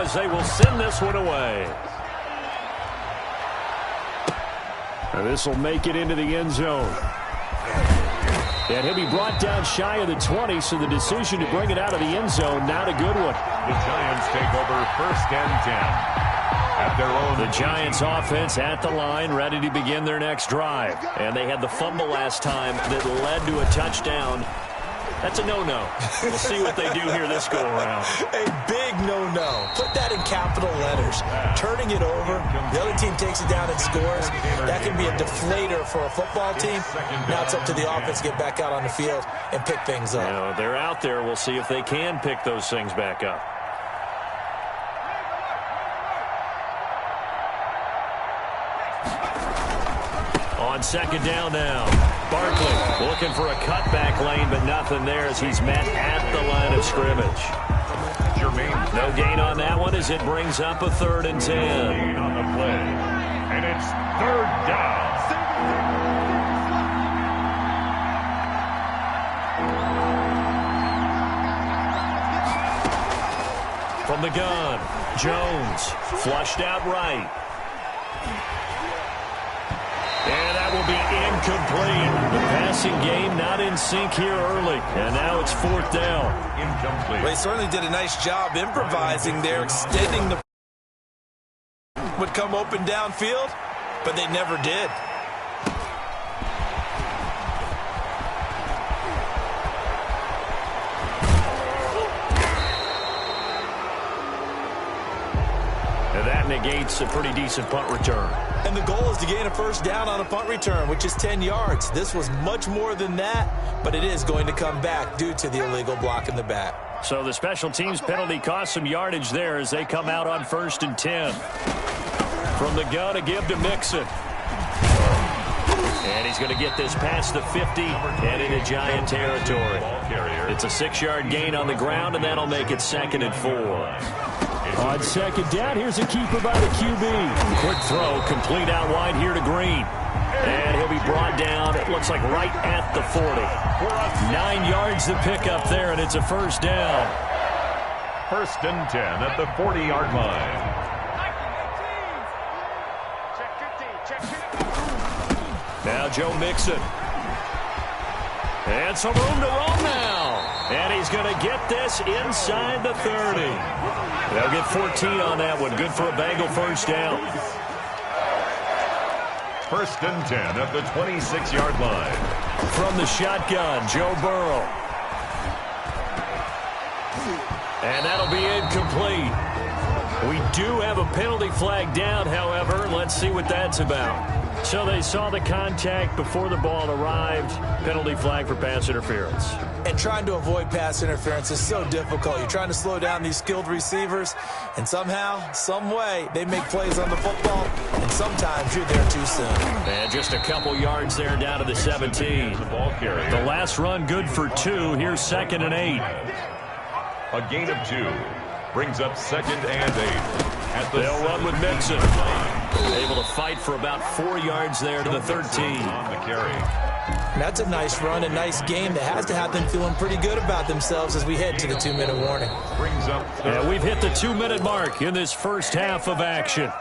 as they will send this one away. And this will make it into the end zone. And he'll be brought down shy of the 20, so the decision to bring it out of the end zone, not a good one. The Giants take over 1st and 10. At their own. The Giants offense at the line, ready to begin their next drive. And they had the fumble last time that led to a touchdown. That's a no-no. We'll see what they do here this go-around. A big no-no. Put that in capital letters. Turning it over, the other team takes it down and scores. That can be a deflator for a football team. Now it's up to the offense to get back out on the field and pick things up. You know, they're out there. We'll see if they can pick those things back up. On 2nd down now. Barkley looking for a cutback lane, but nothing there as he's met at the line of scrimmage. No gain on that one as it brings up a 3rd and 10. Gain on the play. And it's 3rd down. From the gun, Jones flushed out right. And that will be incomplete. The passing game not in sync here early. And now it's 4th down. Incomplete. They certainly did a nice job improvising there, extending the would come open downfield, but they never did. And that negates a pretty decent punt return. And the goal is to gain a 1st down on a punt return, which is 10 yards. This was much more than that, but it is going to come back due to the illegal block in the back. So the special teams penalty cost some yardage there as they come out on 1st and 10. From the gun, a give to Mixon. And he's going to get this past the 50 and into Giant territory. It's a 6-yard gain on the ground, and that'll make it 2nd and 4. On 2nd down, here's a keeper by the QB. Quick throw, complete out wide here to Green. And he'll be brought down, it looks like right at the 40. 9 yards to pick up there, and it's a 1st down. 1st and 10 at the 40-yard line. Now Joe Mixon. And some room to roam now. And he's going to get this inside the 30. They'll get 14 on that one. Good for a Bengal 1st down. 1st and 10 at the 26-yard line. From the shotgun, Joe Burrow. And that'll be incomplete. We do have a penalty flag down, however. Let's see what that's about. So they saw the contact before the ball arrived. Penalty flag for pass interference. And trying to avoid pass interference is so difficult. You're trying to slow down these skilled receivers, and somehow, some way, they make plays on the football, and sometimes you're there too soon. And just a couple yards there down to the 17. The last run good for 2. Here's 2nd and 8. A gain of 2 brings up 2nd and 8. They'll run with Mixon. Able to fight for about 4 yards there to the 13. On the carry. That's a nice run, a nice game that has to have them feeling pretty good about themselves as we head to the 2-minute warning. Brings up. And we've hit the 2-minute mark in this first half of action.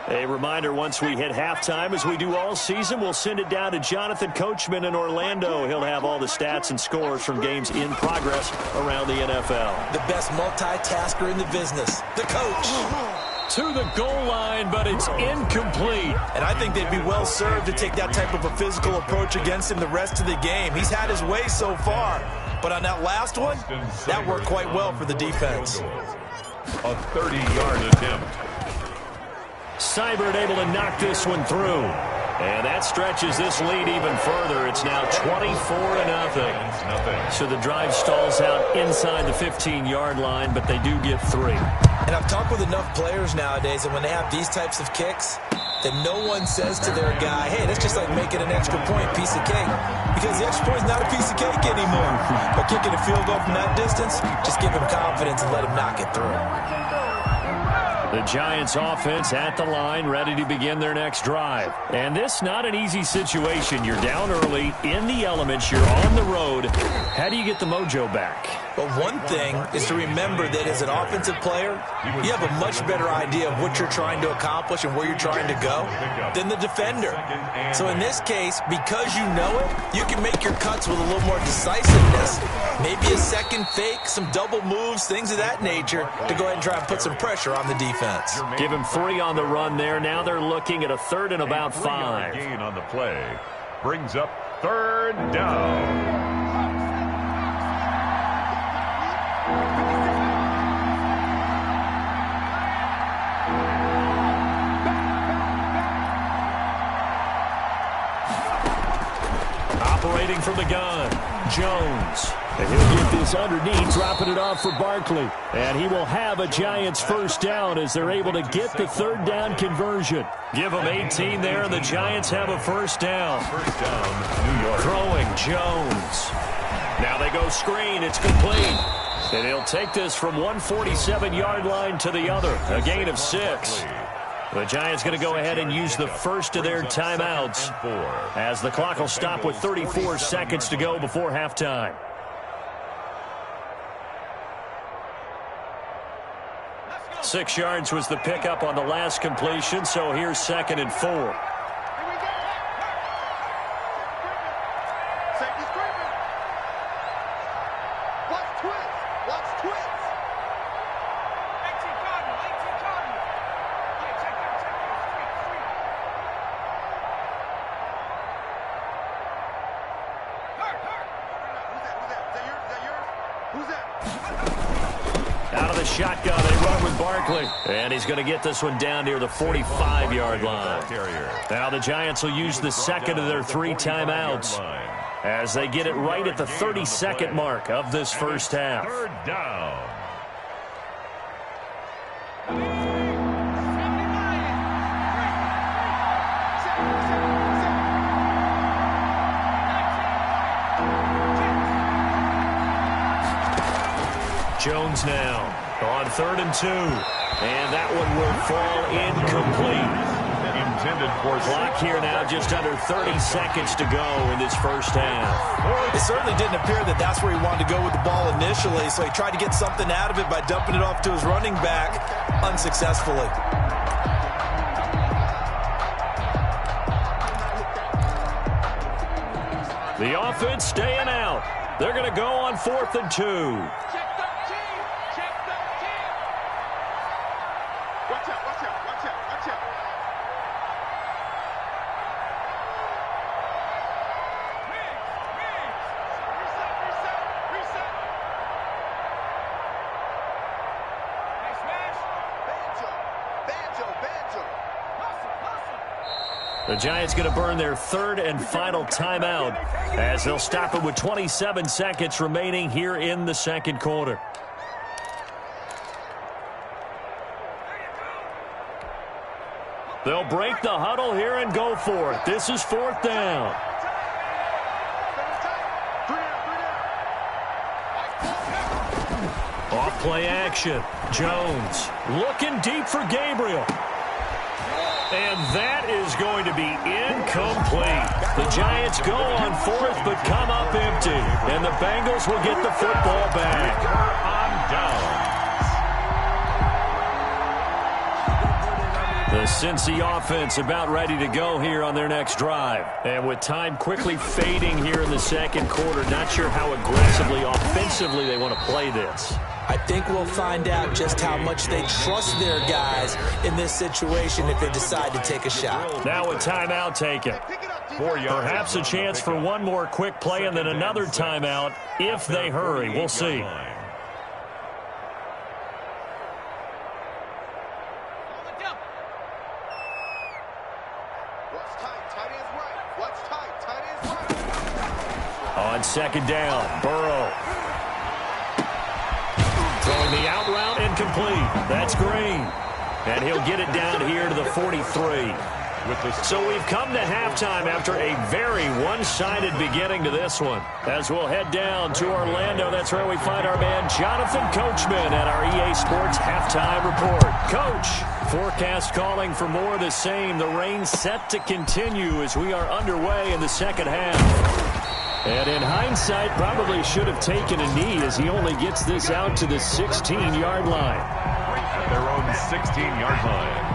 A reminder, once we hit halftime, as we do all season, we'll send it down to Jonathan Coachman in Orlando. He'll have all the stats and scores from games in progress around the NFL. The best multitasker in the business, the coach. To the goal line, but it's incomplete. And I think they'd be well served to take that type of a physical approach against him the rest of the game. He's had his way so far, but on that last one, that worked quite well for the defense. A 30-yard attempt. Seibert able to knock this one through. And that stretches this lead even further. It's now 24-0. So the drive stalls out inside the 15-yard line, but they do get 3. And I've talked with enough players nowadays, and when they have these types of kicks, that no one says to their guy, hey, that's just like making an extra point, piece of cake. Because the extra point is not a piece of cake anymore. But kicking a field goal from that distance, just give him confidence and let him knock it through. The Giants offense at the line, ready to begin their next drive. And this not an easy situation. You're down early, in the elements, you're on the road. How do you get the mojo back? Well, one thing is to remember that as an offensive player, you have a much better idea of what you're trying to accomplish and where you're trying to go than the defender. So in this case, because you know it, you can make your cuts with a little more decisiveness. Maybe a second fake, some double moves, things of that nature to go ahead and try and put some pressure on the defense. Give him 3 on the run there. Now they're looking at a 3rd and about 5. Gain on the play brings up 3rd down. Operating from the gun, Jones. And he'll get this underneath, dropping it off for Barkley. And he will have a Giants first down as they're able to get the 3rd down conversion. Give them 18 there, and the Giants have a first down. First down, New York. Throwing, Jones. Now they go screen. It's complete. And he'll take this from 147-yard line to the other. A gain of 6. The Giants going to go ahead and use the first of their timeouts as the clock will stop with 34 seconds to go before halftime. Six yards was the pickup on the last completion, so here's 2nd and 4. Shotgun, they run with Barkley. And he's going to get this one down near the 45-yard line. Now the Giants will use the 2nd of their 3 timeouts as they get it right at the 32nd mark of this first half. 3rd down. Jones now on 3rd and 2. And that one will fall incomplete. Intended for clock here now, just under 30 seconds to go in this first half. It certainly didn't appear that that's where he wanted to go with the ball initially, so he tried to get something out of it by dumping it off to his running back unsuccessfully. The offense staying out. They're going to go on 4th and 2. The Giants going to burn their 3rd and final timeout as they'll stop it with 27 seconds remaining here in the 2nd quarter. They'll break the huddle here and go for it. This is 4th down. Off play action. Jones looking deep for Gabriel. And that is going to be incomplete. The Giants go on 4th but come up empty. And the Bengals will get the football back. On down. The Cincy offense about ready to go here on their next drive. And with time quickly fading here in the 2nd quarter, not sure how aggressively, offensively they want to play this. I think we'll find out just how much they trust their guys in this situation if they decide to take a shot. Now a timeout taken. Perhaps a chance for one more quick play and then another timeout if they hurry. We'll see. On 2nd down, Burrow. Throwing the out route incomplete. That's Green. And he'll get it down here to the 43. So we've come to halftime after a very one-sided beginning to this one. As we'll head down to Orlando, that's where we find our man Jonathan Coachman at our EA Sports Halftime Report. Coach, forecast calling for more of the same. The rain set to continue as we are underway in the second half. And in hindsight, probably should have taken a knee as he only gets this out to the 16-yard line. At their own 16-yard line.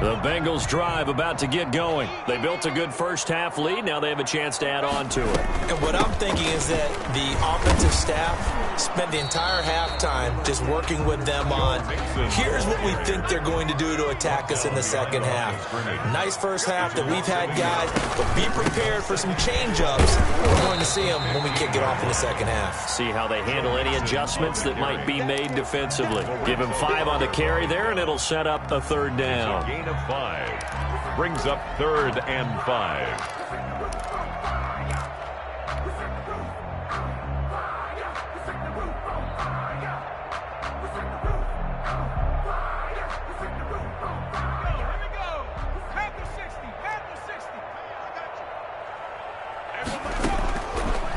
The Bengals drive about to get going. They built a good first-half lead. Now they have a chance to add on to it. And what I'm thinking is that the offensive staff spent the entire halftime just working with them on, here's what we think they're going to do to attack us in the second half. Nice first half that we've had, guys, but be prepared for some change-ups. We're going to see them when we kick it off in the second half. See how they handle any adjustments that might be made defensively. Give him 5 on the carry there, and it'll set up a third down. Gain of 5 brings up 3rd and 5.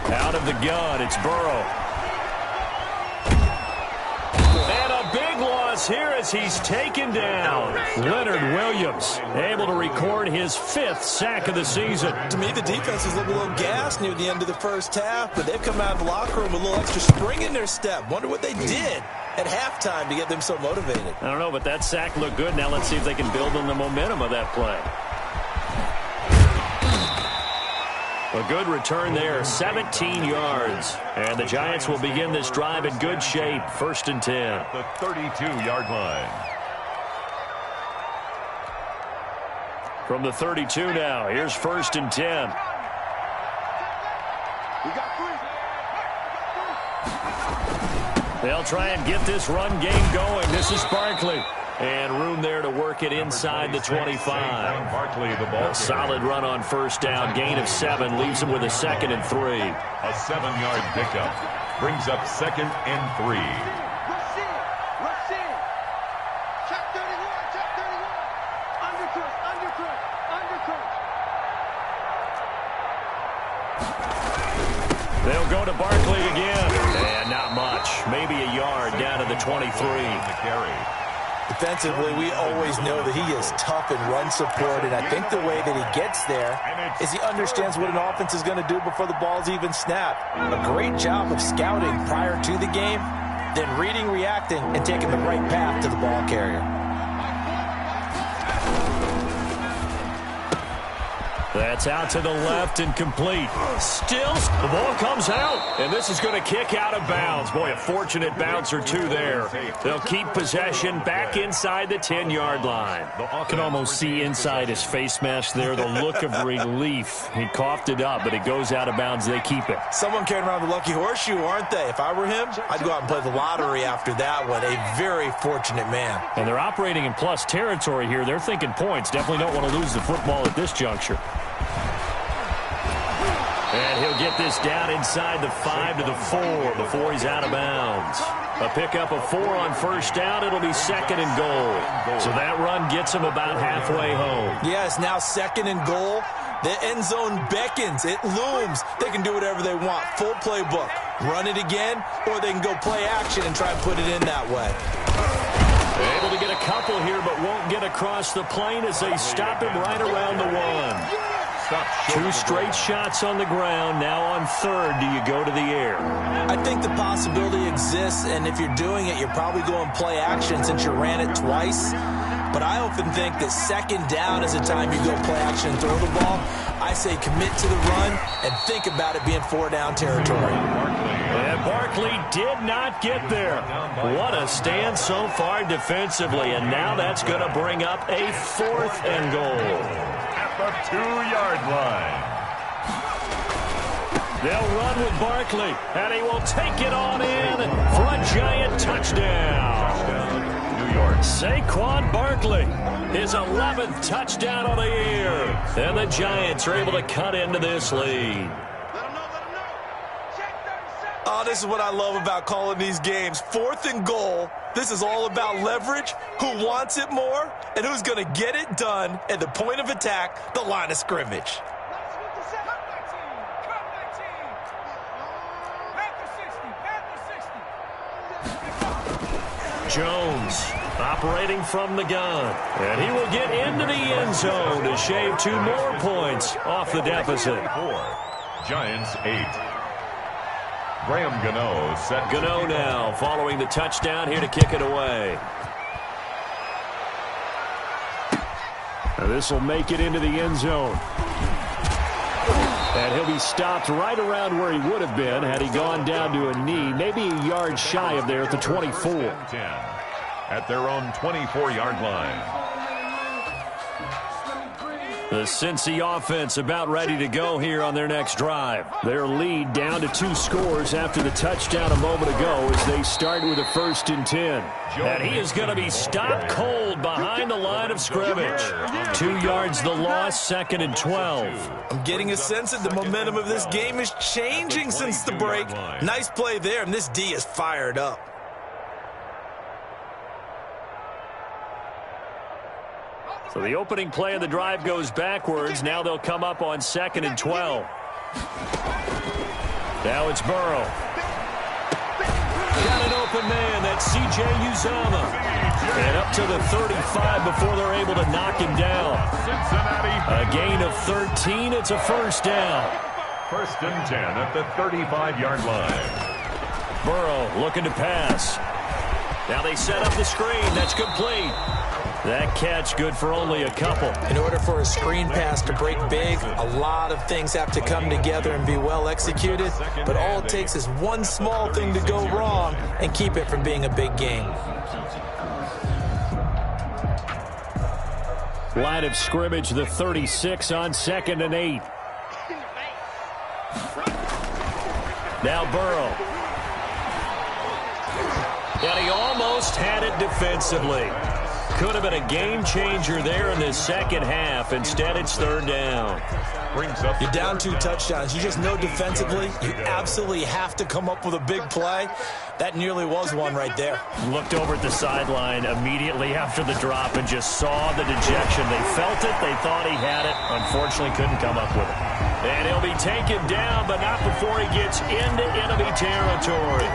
Out of the gun, it's Burrow. And a big loss here as he's taken down. Leonard Williams able to record his 5th sack of the season. To me, the defense is a little gassed near the end of the first half, but they've come out of the locker room with a little extra spring in their step. Wonder what they did at halftime to get them so motivated. I don't know, but that sack looked good. Now let's see if they can build on the momentum of that play. A good return there, 17 yards. And the Giants will begin this drive in good shape, 1st and 10. At the 32-yard line. From the 32 now, here's 1st and 10. They'll try and get this run game going. This is Barkley. And room there to work it inside the 25. Barkley, the ball. A solid run on 1st down. Gain of 7 leaves him with a 2nd and 3. A 7-yard pickup brings up 2nd and 3. They'll go to Barkley again. And not much. Maybe a yard down to the 23. The carry. Defensively, we always know that he is tough in run support, and I think the way that he gets there is he understands what an offense is going to do before the ball's even snapped. A great job of scouting prior to the game, then reading, reacting, and taking the right path to the ball carrier. That's out to the left and complete. Still, the ball comes out, and this is going to kick out of bounds. Boy, a fortunate bounce or two there. They'll keep possession back inside the 10-yard line. You can almost see inside his face mask there the look of relief. He coughed it up, but it goes out of bounds. They keep it. Someone carrying around the lucky horseshoe, aren't they? If I were him, I'd go out and play the lottery after that one. A very fortunate man. And they're operating in plus territory here. They're thinking points. Definitely don't want to lose the football at this juncture. And he'll get this down inside the 5 to the 4 before he's out of bounds. A pickup of 4 on 1st down. It'll be 2nd and goal. So that run gets him about halfway home. Yes, now 2nd and goal. The end zone beckons. It looms. They can do whatever they want. Full playbook. Run it again, or they can go play action and try and put it in that way. Able to get a couple here, but won't get across the plane as they stop him right around the 1. 2 straight shots on the ground. Now on 3rd, do you go to the air? I think the possibility exists, and if you're doing it, you're probably going play action since you ran it twice. But I often think that 2nd down is the time you go play action and throw the ball. I say commit to the run and think about it being 4-down territory. And Barkley did not get there. What a stand so far defensively, and now that's going to bring up a 4th and goal. The 2-yard line. They'll run with Barkley, and he will take it on in for a giant touchdown. New York. Saquon Barkley, his 11th touchdown of the year. And the Giants are able to cut into this lead. Oh, this is what I love about calling these games. 4th and goal. This is all about leverage, who wants it more, and who's going to get it done at the point of attack, the line of scrimmage. Jones operating from the gun. And he will get into the end zone to shave 2 more points off the deficit. Giants 8. Graham Gano set. Gano now following the touchdown here to kick it away. Now this will make it into the end zone. And he'll be stopped right around where he would have been had he gone down to a knee, maybe a yard shy of there at the 24. 10 at their own 24-yard line. The Cincy offense about ready to go here on their next drive. Their lead down to 2 scores after the touchdown a moment ago as they start with a 1st and 10. And he is going to be stopped cold behind the line of scrimmage. 2 yards the loss, 2nd and 12. I'm getting a sense that the momentum of this game is changing since the break. Nice play there, and this D is fired up. So the opening play of the drive goes backwards. Now they'll come up on 2nd and 12. Now it's Burrow. Got an open man. That's C.J. Uzomah. And up to the 35 before they're able to knock him down. A gain of 13. It's a 1st down. 1st and 10 at the 35-yard line. Burrow looking to pass. Now they set up the screen. That's complete. That catch good for only a couple. In order for a screen pass to break big, a lot of things have to come together and be well executed. But all it takes is one small thing to go wrong and keep it from being a big game. Line of scrimmage, the 36 on 2nd and 8. Now Burrow. And he almost had it defensively. Could have been a game changer there in the second half. Instead, it's 3rd down. You're down 2 touchdowns. You just know defensively you absolutely have to come up with a big play. That nearly was one right there. Looked over at the sideline immediately after the drop and just saw the dejection. They felt it. They thought he had it. Unfortunately, couldn't come up with it. And he'll be taken down, but not before he gets into enemy territory.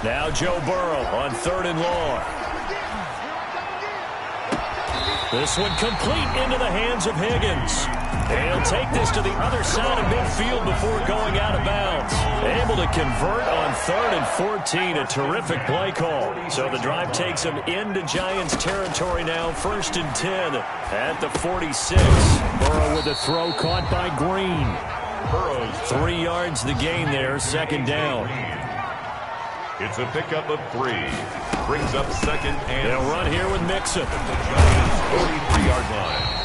Now Joe Burrow on 3rd and long. This one complete into the hands of Higgins. And he'll take this to the other side of midfield before going out of bounds. Able to convert on 3rd and 14. A terrific play call. So the drive takes him into Giants territory now. 1st and 10 at the 46. Burrow with a throw caught by Green. 3 yards the gain there. 2nd down. It's a pickup of 3. Brings up 2nd and... They'll run here with Mixon. 43-yard line.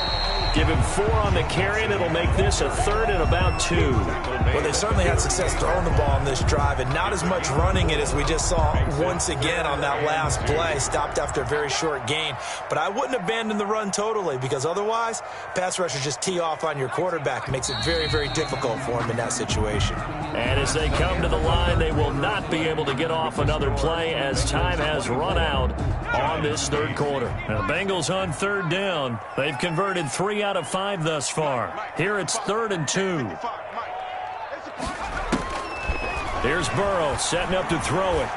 Give him 4 on the carry, and it'll make this a 3rd and about 2. Well, they certainly had success throwing the ball on this drive, and not as much running it as we just saw once again on that last play. Stopped after a very short gain. But I wouldn't abandon the run totally, because otherwise, pass rushers just tee off on your quarterback. It makes it very, very difficult for him in that situation. And as they come to the line, they will not be able to get off another play as time has run out on this 3rd quarter. Now, the Bengals on 3rd down. They've converted 3 out of 5 thus far. Here it's 3rd and 2. Here's Burrow setting up to throw it.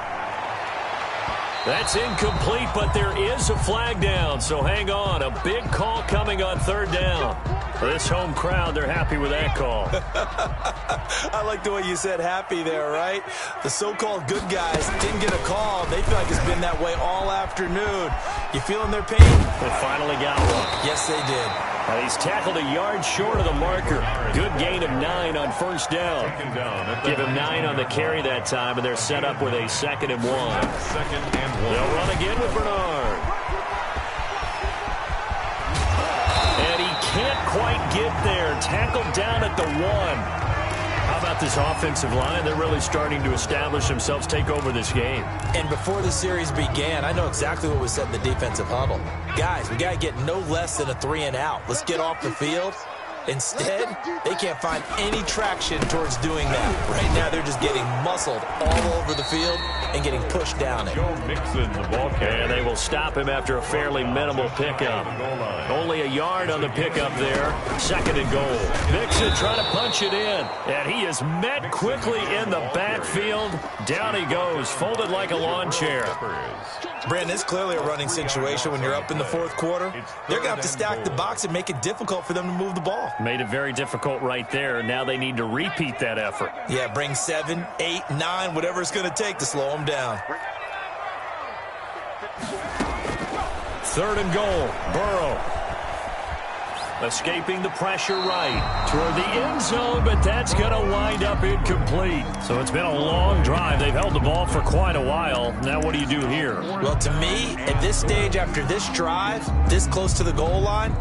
That's incomplete, but there is a flag down, so hang on. A big call coming on 3rd down. This home crowd, they're happy with that call. I like the way you said happy there, right? The so-called good guys didn't get a call. They feel like it's been that way all afternoon. You feeling their pain? They finally got one. Yes, they did. He's tackled a yard short of the marker. Good gain of 9 on first down. Give him 9 on the carry that time, and they're set up with a 2nd and 1. They'll run again with Bernard. And he can't quite get there. Tackled down at the 1. How about this offensive line? They're really starting to establish themselves, take over this game. And before the series began, I know exactly what was said in the defensive huddle. Guys, we got to get no less than a 3-and-out. Let's get off the field. Instead, they can't find any traction towards doing that. Right now, they're just getting muscled all over the field and getting pushed down it. And they will stop him after a fairly minimal pickup. Only a yard on the pickup there. 2nd and goal. Mixon trying to punch it in. And he is met quickly in the backfield. Down he goes, folded like a lawn chair. Brandon, it's clearly a running situation when you're up in the 4th quarter. They're going to have to stack the box and make it difficult for them to move the ball. Made it very difficult right there. Now they need to repeat that effort. Yeah, bring 7, 8, 9, whatever it's going to take to slow them down. 3rd and goal. Burrow. Escaping the pressure right toward the end zone, but that's going to wind up incomplete. So it's been a long drive. They've held the ball for quite a while. Now what do you do here? Well, to me, at this stage after this drive, this close to the goal line,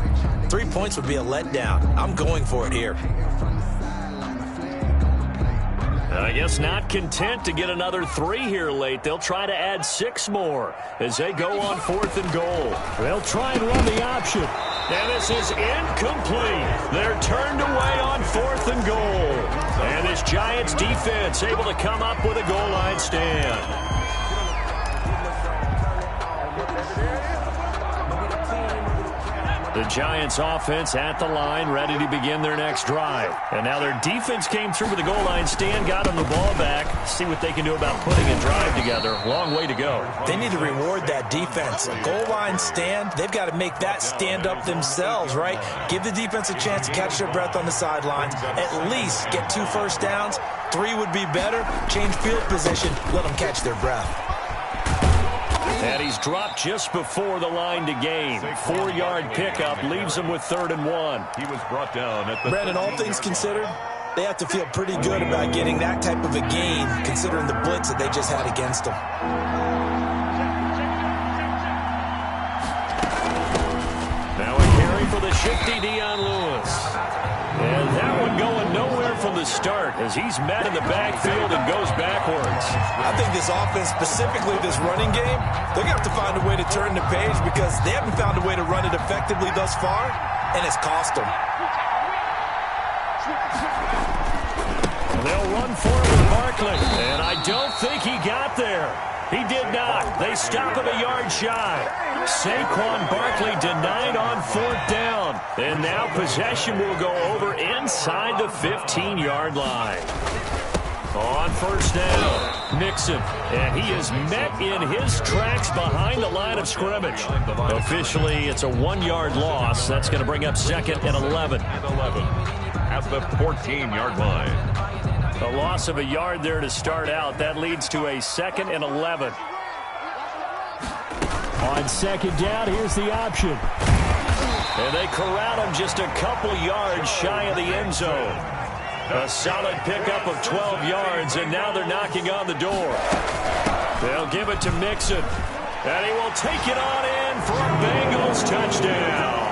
3 points would be a letdown. I'm going for it here. I guess not content to get another 3 here late. They'll try to add 6 more as they go on 4th and goal. They'll try and run the option. And this is incomplete. They're turned away on 4th and goal. And this Giants defense able to come up with a goal line stand. The Giants offense at the line, ready to begin their next drive. And now their defense came through with a goal line stand, got them the ball back. See what they can do about putting a drive together. Long way to go. They need to reward that defense. A goal line stand, they've got to make that stand up themselves, right? Give the defense a chance to catch their breath on the sidelines. At least get 2 first downs. 3 would be better. Change field position. Let them catch their breath. And he's dropped just before the line to gain. 4-yard pickup leaves him with 3rd and 1. He was brought down at the... Brandon, all things considered, they have to feel pretty good about getting that type of a gain, considering the blitz that they just had against them. Now a carry for the shifty Dion Lewis. And that one going nowhere from the start as he's met in the backfield and goes backwards. I think this offense, specifically this running game, they're going to have to find a way to turn the page because they haven't found a way to run it effectively thus far, and it's cost them. They'll run for it with Barkley, and I don't think he got there. He did not. They stop him a yard shy. Saquon Barkley denied on 4th down. And now possession will go over inside the 15-yard line. On 1st down, Mixon. And he is met in his tracks behind the line of scrimmage. Officially, it's a 1-yard loss. That's going to bring up 2nd and 11. At the 14-yard line. A loss of a yard there to start out. That leads to a 2nd and 11. On 2nd down, here's the option. And they corral him just a couple yards shy of the end zone. A solid pickup of 12 yards, and now they're knocking on the door. They'll give it to Mixon. And he will take it on in for a Bengals touchdown.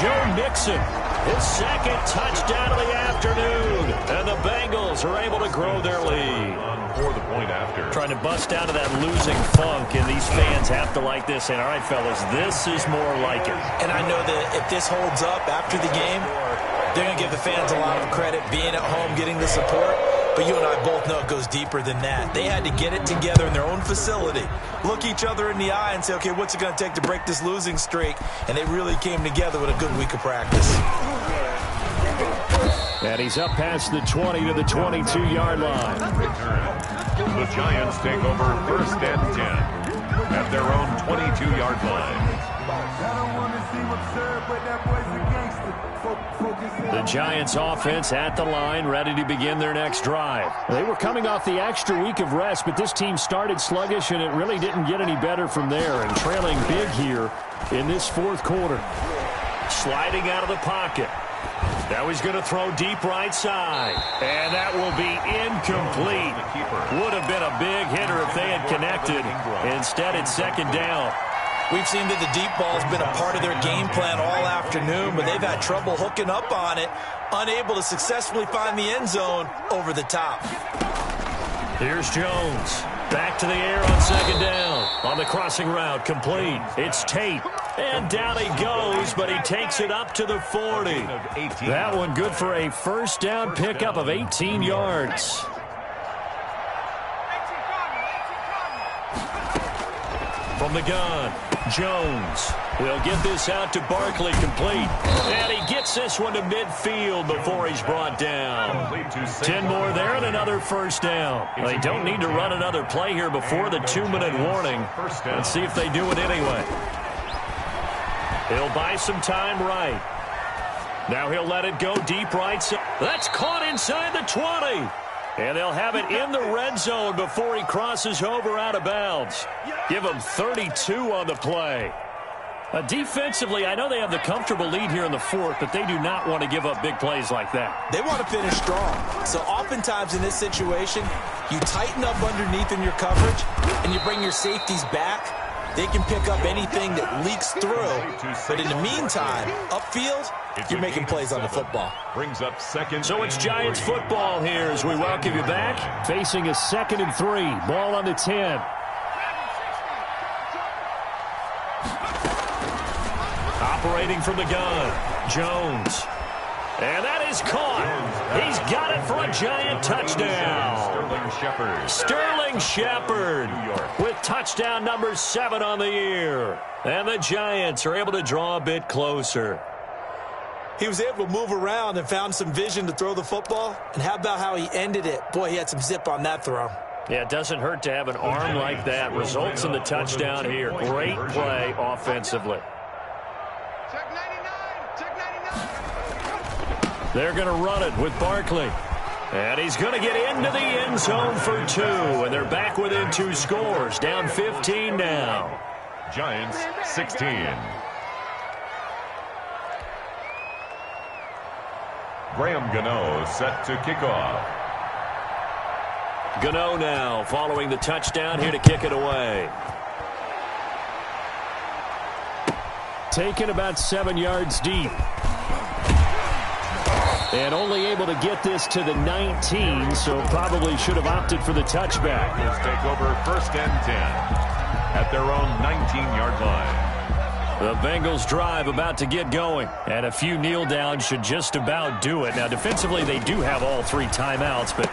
Joe Mixon, his 2nd touchdown of the afternoon. And the Bengals are able to grow their lead. For the point after. Trying to bust out of that losing funk, and these fans have to like this. And all right, fellas, this is more like it. And I know that if this holds up after the game, they're going to give the fans a lot of credit being at home, getting the support. But you and I both know it goes deeper than that. They had to get it together in their own facility, look each other in the eye and say, okay, what's it going to take to break this losing streak? And they really came together with a good week of practice. And he's up past the 20 to the 22-yard line. The Giants take over 1st and 10 at their own 22-yard line. The Giants offense at the line, ready to begin their next drive. They were coming off the extra week of rest, but this team started sluggish, and it really didn't get any better from there, and trailing big here in this fourth quarter. Sliding out of the pocket. Now he's going to throw deep right side. And that will be incomplete. Would have been a big hitter if they had connected. Instead, it's second down. We've seen that the deep ball has been a part of their game plan all afternoon, but they've had trouble hooking up on it, unable to successfully find the end zone over the top. Here's Jones. Back to the air on second down. On the crossing route, complete. It's Tate. And down he goes, but he takes it up to the 40. That one good for a first down pickup of 18 yards. From the gun, Jones. He'll get this out to Barkley, complete. And he gets this one to midfield before he's brought down. 10 more there and another first down. They don't need to run another play here before the 2-minute warning. Let's see if they do it anyway. He'll buy some time right. Now he'll let it go deep right side. That's caught inside the 20. And they'll have it in the red zone before he crosses over out of bounds. Give him 32 on the play. Defensively, I know they have the comfortable lead here in the fourth, but they do not want to give up big plays like that. They want to finish strong. So oftentimes in this situation, you tighten up underneath in your coverage, and you bring your safeties back. They can pick up anything that leaks through. But in the meantime, upfield, you're making plays on the football. Brings up second. So it's Giants football here as we welcome you back. Facing a 2nd and 3. Ball on the 10. Operating from the gun, Jones. And that is caught. He's got it for a Giant touchdown. Sterling Shepard with touchdown number 7 on the year. And the Giants are able to draw a bit closer. He was able to move around and found some vision to throw the football. And how about how he ended it? Boy, he had some zip on that throw. Yeah, it doesn't hurt to have an arm like that. Results in the touchdown here. Great play offensively. They're going to run it with Barkley. And he's going to get into the end zone for 2. And they're back within 2 scores. Down 15 now. Giants 16. Graham Gano set to kick off. Gano now following the touchdown here to kick it away. Taken about 7 yards deep. And only able to get this to the 19, so probably should have opted for the touchback. Let's take over 1st and 10 at their own 19-yard line. The Bengals drive about to get going, and a few kneel downs should just about do it. Now, defensively, they do have all 3 timeouts, but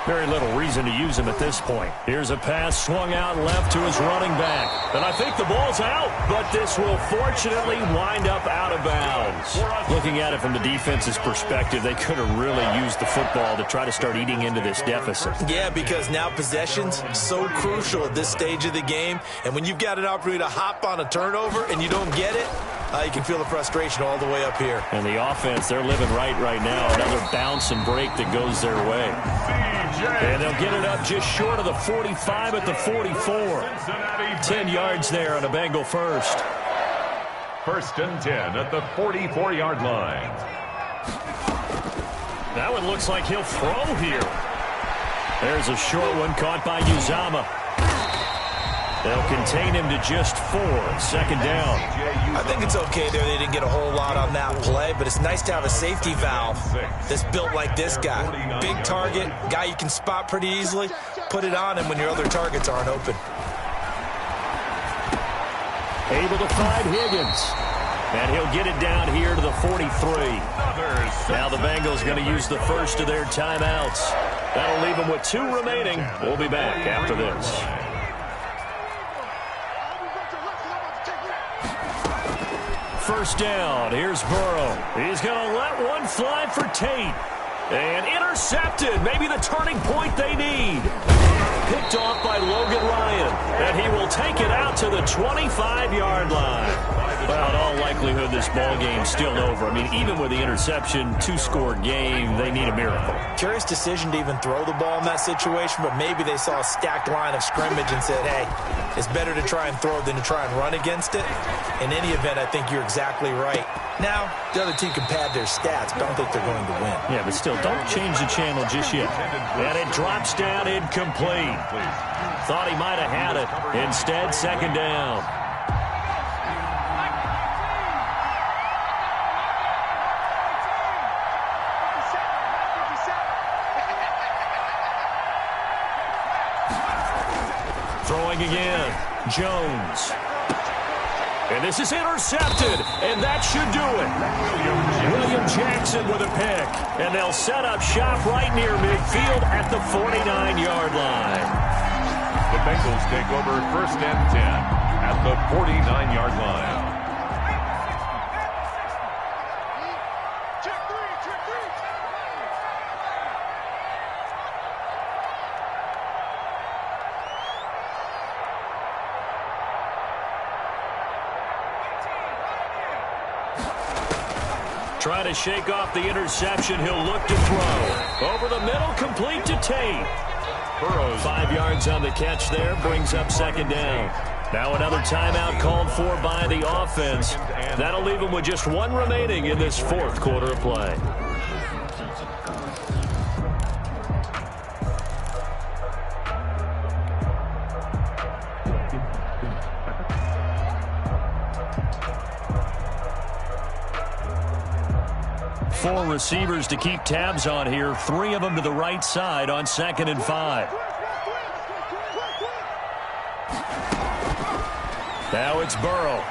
very little reason to use them at this point. Here's a pass swung out left to his running back. And I think the ball's out, but this will fortunately wind up out of bounds. Looking at it from the defense's perspective, they could have really used the football to try to start eating into this deficit. Yeah, because now possession's so crucial at this stage of the game. And when you've got an opportunity to hop on a turnover and you don't get it, you can feel the frustration all the way up here. And the offense, they're living right now. Another bounce and break that goes their way. And they'll get it up just short of the 45 at the 44. 10 yards there on a Bengal first. 1st and 10 at the 44-yard line. That one looks like he'll throw here. There's a short one caught by Uzama. They'll contain him to just 4. 2nd down. I think it's okay there. They didn't get a whole lot on that play, but it's nice to have a safety valve that's built like this guy. Big target, guy you can spot pretty easily. Put it on him when your other targets aren't open. Able to find Higgins. And he'll get it down here to the 43. Now the Bengals going to use the first of their timeouts. That'll leave them with 2 remaining. We'll be back after this. First down. Here's Burrow. He's going to let one fly for Tate. And intercepted. Maybe the turning point they need. Picked off by Logan Ryan. And he will take it out to the 25-yard line. Well, in all likelihood, this ball game's still over. I mean, even with the interception, two-score game, they need a miracle. Curious decision to even throw the ball in that situation, but maybe they saw a stacked line of scrimmage and said, hey, it's better to try and throw than to try and run against it. In any event, I think you're exactly right. Now, the other team can pad their stats, but I don't think they're going to win. Yeah, but still, don't change the channel just yet. And it drops down incomplete. Thought he might have had it. Instead, second down. Throwing again, Jones. And this is intercepted, and that should do it. William Jackson with a pick, and they'll set up shop right near midfield at the 49-yard line. The Bengals take over 1st and 10 at the 49-yard line. Trying to shake off the interception. He'll look to throw. Over the middle, complete to Tate. Burrows 5 yards on the catch there, brings up second down. Now another timeout called for by the offense. That'll leave them with just one remaining in this fourth quarter of play. Four receivers to keep tabs on here. 3 of them to the right side on 2nd and 5. Now it's Burrow.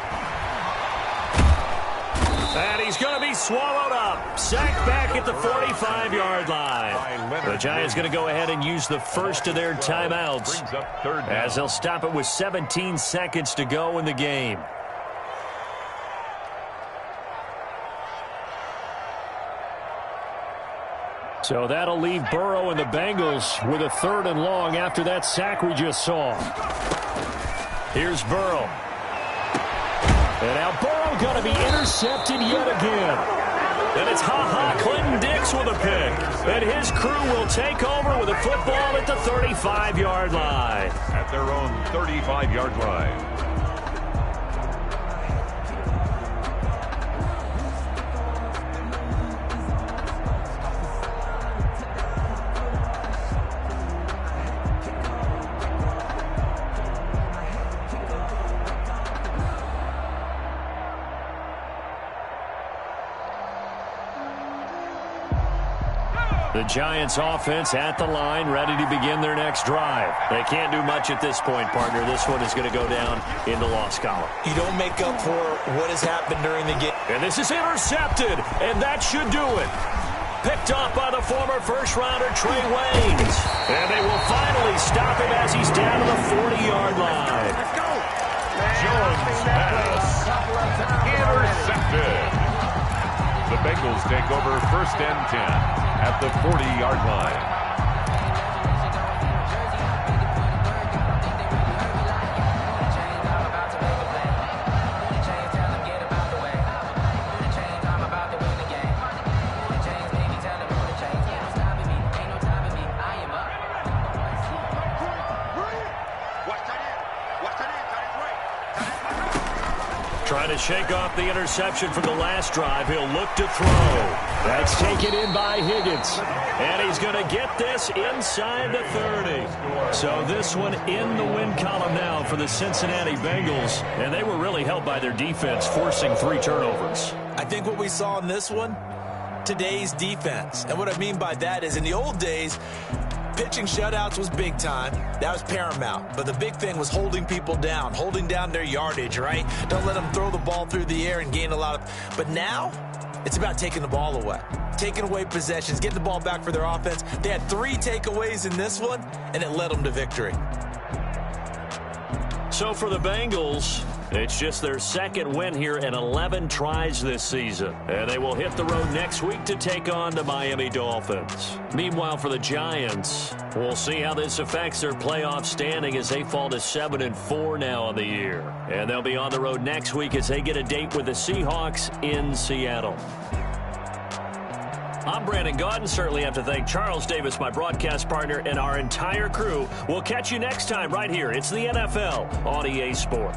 And he's going to be swallowed up. Sacked back at the 45-yard line. The Giants going to go ahead and use the first of their timeouts as they'll stop it with 17 seconds to go in the game. So that'll leave Burrow and the Bengals with a 3rd and long after that sack we just saw. Here's Burrow. And now Burrow going to be intercepted yet again. And it's Clinton Dix with a pick. And his crew will take over with a football at the 35-yard line. At their own 35-yard line. The Giants offense at the line, ready to begin their next drive. They can't do much at this point, partner. This one is going to go down in the loss column. You don't make up for what has happened during the game. And this is intercepted, and that should do it. Picked off by the former first-rounder Trey Waynes. And they will finally stop him as he's down to the 40-yard line. Jones pass intercepted. The Bengals take over 1st and 10 at the 40-yard line. Trying to shake off the interception from the last drive. He'll look to throw. That's taken in by Higgins. And he's going to get this inside the 30. So this one in the win column now for the Cincinnati Bengals. And they were really helped by their defense, forcing 3 turnovers. I think what we saw in this one, today's defense. And what I mean by that is in the old days, pitching shutouts was big time. That was paramount. But the big thing was holding people down, holding down their yardage, right? Don't let them throw the ball through the air and gain a lot of... But now, it's about taking the ball away. Taking away possessions, getting the ball back for their offense. They had 3 takeaways in this one, and it led them to victory. So for the Bengals, It's just their second win here in 11 tries this season. And they will hit the road next week to take on the Miami Dolphins. Meanwhile, for the Giants, we'll see how this affects their playoff standing as they fall to 7-4 now on the year. And they'll be on the road next week as they get a date with the Seahawks in Seattle. I'm Brandon Gaudin. Certainly have to thank Charles Davis, my broadcast partner, and our entire crew. We'll catch you next time right here. It's the NFL on EA Sport.